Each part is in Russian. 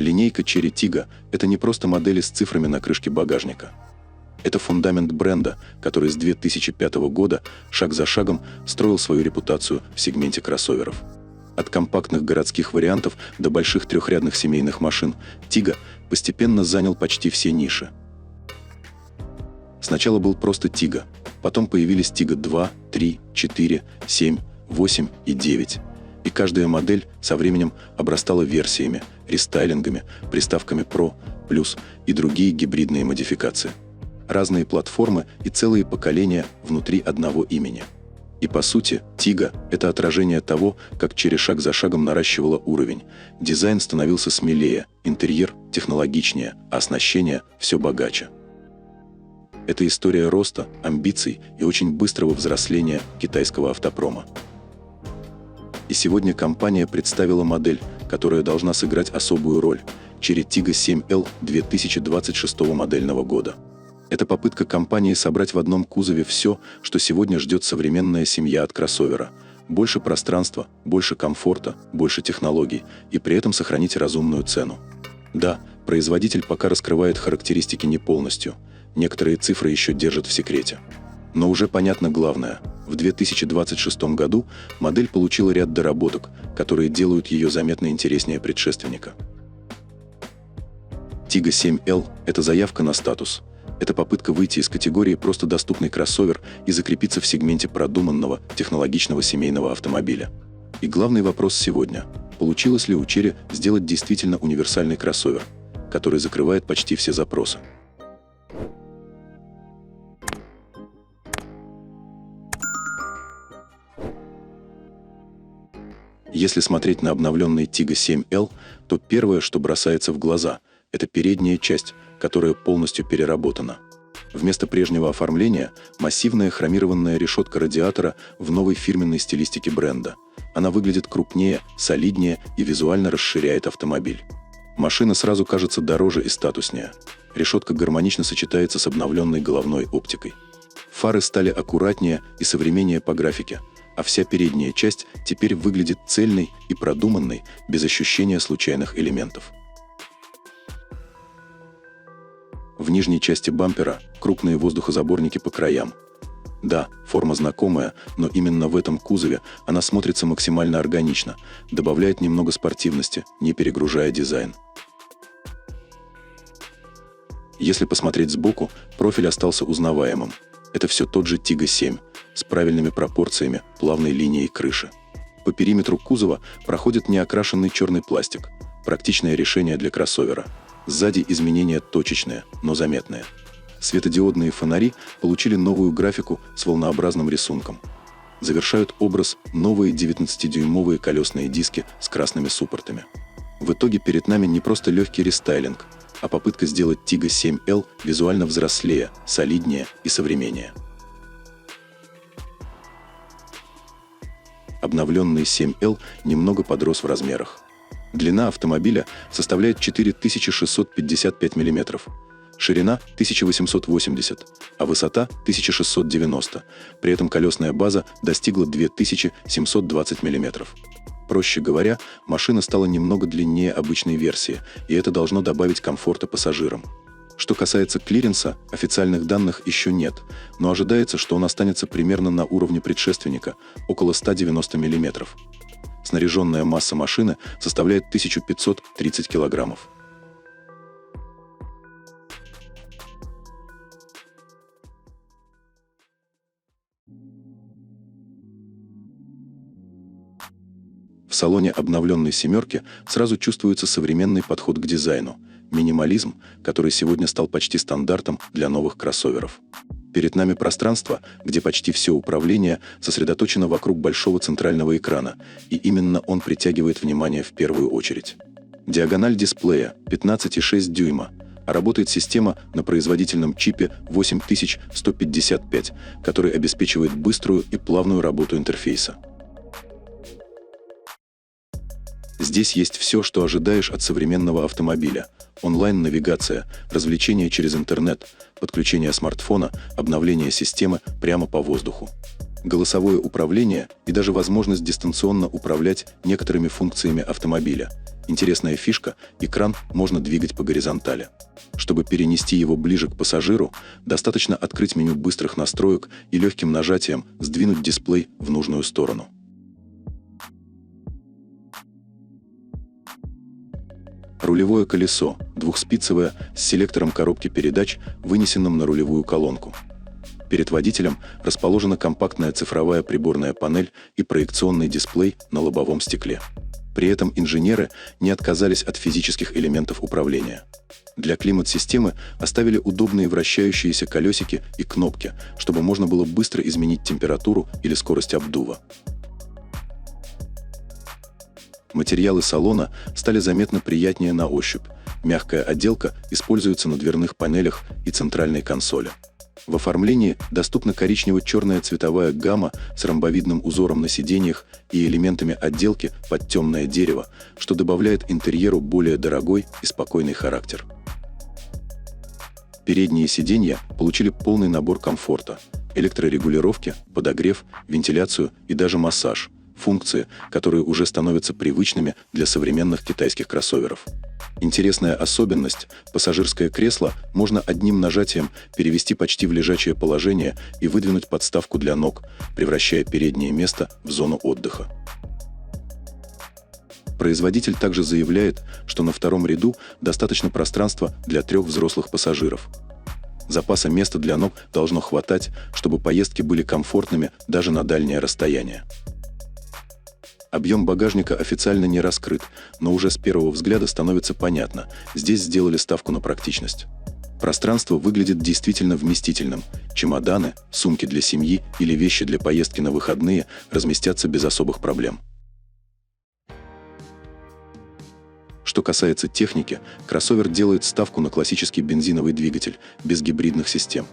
Линейка Cherry Tiggo – это не просто модели с цифрами на крышке багажника. Это фундамент бренда, который с 2005 года шаг за шагом строил свою репутацию в сегменте кроссоверов. От компактных городских вариантов до больших трехрядных семейных машин Tiggo постепенно занял почти все ниши. Сначала был просто Tiggo, потом появились Tiggo 2, 3, 4, 7, 8 и 9. И каждая модель со временем обрастала версиями, рестайлингами, приставками Pro, Plus и другие гибридные модификации. Разные платформы и целые поколения внутри одного имени. И по сути, Tiggo – это отражение того, как Cherry шаг за шагом наращивала уровень. Дизайн становился смелее, интерьер технологичнее, а оснащение все богаче. Это история роста, амбиций и очень быстрого взросления китайского автопрома. И сегодня компания представила модель, которая должна сыграть особую роль – Cherry Tiggo 7L 2026 модельного года. Это попытка компании собрать в одном кузове все, что сегодня ждет современная семья от кроссовера. Больше пространства, больше комфорта, больше технологий, и при этом сохранить разумную цену. Да, производитель пока раскрывает характеристики не полностью. Некоторые цифры еще держат в секрете. Но уже понятно главное. В 2026 году модель получила ряд доработок, которые делают ее заметно интереснее предшественника. Tiggo 7L – это заявка на статус. Это попытка выйти из категории «просто доступный кроссовер» и закрепиться в сегменте продуманного, технологичного семейного автомобиля. И главный вопрос сегодня – получилось ли у Cherry сделать действительно универсальный кроссовер, который закрывает почти все запросы? Если смотреть на обновленный Tiggo 7L, то первое, что бросается в глаза – это передняя часть, которая полностью переработана. Вместо прежнего оформления – массивная хромированная решетка радиатора в новой фирменной стилистике бренда. Она выглядит крупнее, солиднее и визуально расширяет автомобиль. Машина сразу кажется дороже и статуснее. Решетка гармонично сочетается с обновленной головной оптикой. Фары стали аккуратнее и современнее по графике, а вся передняя часть теперь выглядит цельной и продуманной, без ощущения случайных элементов. В нижней части бампера крупные воздухозаборники по краям. Да, форма знакомая, но именно в этом кузове она смотрится максимально органично, добавляет немного спортивности, не перегружая дизайн. Если посмотреть сбоку, профиль остался узнаваемым. Это все тот же Tiggo 7, с правильными пропорциями, плавной линией крыши. По периметру кузова проходит неокрашенный черный пластик, практичное решение для кроссовера. Сзади изменения точечные, но заметные. Светодиодные фонари получили новую графику с волнообразным рисунком. Завершают образ новые 19-дюймовые колесные диски с красными суппортами. В итоге перед нами не просто легкий рестайлинг, а попытка сделать Tiggo 7L визуально взрослее, солиднее и современнее. Обновленный 7L немного подрос в размерах. Длина автомобиля составляет 4655 мм, ширина 1880, а высота 1690, при этом колесная база достигла 2720 мм. Проще говоря, машина стала немного длиннее обычной версии, и это должно добавить комфорта пассажирам. Что касается клиренса, официальных данных еще нет, но ожидается, что он останется примерно на уровне предшественника, около 190 мм. Снаряженная масса машины составляет 1530 килограммов. В салоне обновленной «семерки» сразу чувствуется современный подход к дизайну, минимализм, который сегодня стал почти стандартом для новых кроссоверов. Перед нами пространство, где почти все управление сосредоточено вокруг большого центрального экрана, и именно он притягивает внимание в первую очередь. Диагональ дисплея 15,6 дюйма, а работает система на производительном чипе 8155, который обеспечивает быструю и плавную работу интерфейса. Здесь есть все, что ожидаешь от современного автомобиля. Онлайн-навигация, развлечения через интернет, подключение смартфона, обновление системы прямо по воздуху. голосовое управление и даже возможность дистанционно управлять некоторыми функциями автомобиля. Интересная фишка – экран можно двигать по горизонтали. Чтобы перенести его ближе к пассажиру, достаточно открыть меню быстрых настроек и легким нажатием сдвинуть дисплей в нужную сторону. Рулевое колесо, двухспицевое, с селектором коробки передач, вынесенным на рулевую колонку. Перед водителем расположена компактная цифровая приборная панель и проекционный дисплей на лобовом стекле. При этом инженеры не отказались от физических элементов управления. Для климат-системы оставили удобные вращающиеся колесики и кнопки, чтобы можно было быстро изменить температуру или скорость обдува. Материалы салона стали заметно приятнее на ощупь. Мягкая отделка используется на дверных панелях и центральной консоли. В оформлении доступна коричнево-черная цветовая гамма с ромбовидным узором на сиденьях и элементами отделки под темное дерево, что добавляет интерьеру более дорогой и спокойный характер. Передние сиденья получили полный набор комфорта: электрорегулировки, подогрев, вентиляцию и даже массаж. Функции, которые уже становятся привычными для современных китайских кроссоверов. Интересная особенность – пассажирское кресло можно одним нажатием перевести почти в лежачее положение и выдвинуть подставку для ног, превращая переднее место в зону отдыха. Производитель также заявляет, что на втором ряду достаточно пространства для 3 взрослых пассажиров. Запаса места для ног должно хватать, чтобы поездки были комфортными даже на дальнее расстояние. Объем багажника официально не раскрыт, но уже с первого взгляда становится понятно – здесь сделали ставку на практичность. Пространство выглядит действительно вместительным. Чемоданы, сумки для семьи или вещи для поездки на выходные разместятся без особых проблем. Что касается техники, кроссовер делает ставку на классический бензиновый двигатель, без гибридных систем.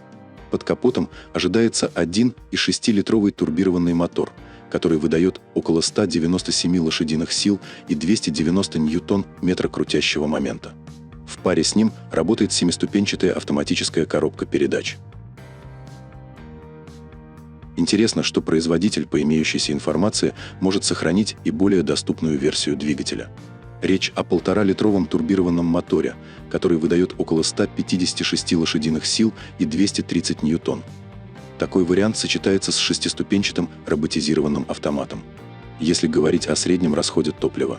Под капотом ожидается 1,6-литровый турбированный мотор, который выдает около 197 лошадиных сил и 290 ньютон-метра крутящего момента. В паре с ним работает 7-ступенчатая автоматическая коробка передач. Интересно, что производитель, по имеющейся информации, может сохранить и более доступную версию двигателя. Речь о 1,5-литровом турбированном моторе, который выдает около 156 лошадиных сил и 230 ньютон. Такой вариант сочетается с 6-ступенчатым роботизированным автоматом. Если говорить о среднем расходе топлива,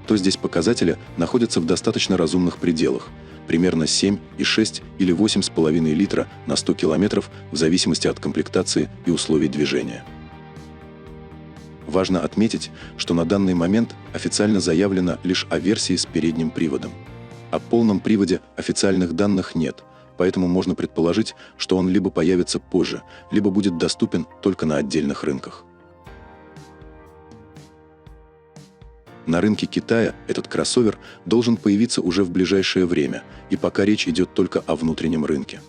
то здесь показатели находятся в достаточно разумных пределах, примерно 7,6 или 8,5 литра на 100 километров в зависимости от комплектации и условий движения. Важно отметить, что на данный момент официально заявлено лишь о версии с передним приводом. О полном приводе официальных данных нет, поэтому можно предположить, что он либо появится позже, либо будет доступен только на отдельных рынках. На рынке Китая этот кроссовер должен появиться уже в ближайшее время, и пока речь идет только о внутреннем рынке.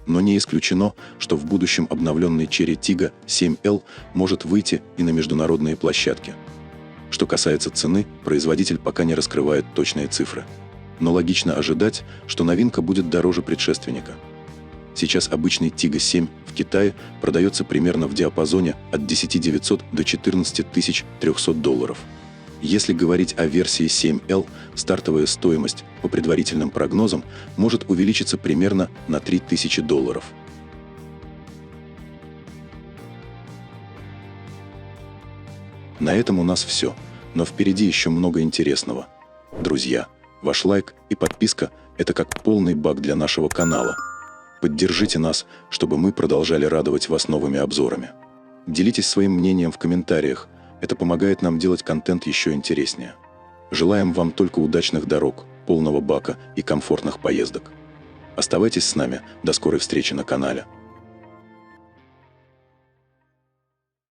Но не исключено, что в будущем обновленный Chery Tiggo 7L может выйти и на международные площадки. Что касается цены, производитель пока не раскрывает точные цифры. Но логично ожидать, что новинка будет дороже предшественника. Сейчас обычный Tiggo 7 в Китае продается примерно в диапазоне от 10 900 до 14 300 долларов. Если говорить о версии 7L, стартовая стоимость, по предварительным прогнозам, может увеличиться примерно на 3000 долларов. На этом у нас все, но впереди еще много интересного. Друзья, ваш лайк и подписка – это как полный бак для нашего канала. Поддержите нас, чтобы мы продолжали радовать вас новыми обзорами. Делитесь своим мнением в комментариях. Это помогает нам делать контент еще интереснее. Желаем вам только удачных дорог, полного бака и комфортных поездок. Оставайтесь с нами. До скорой встречи на канале.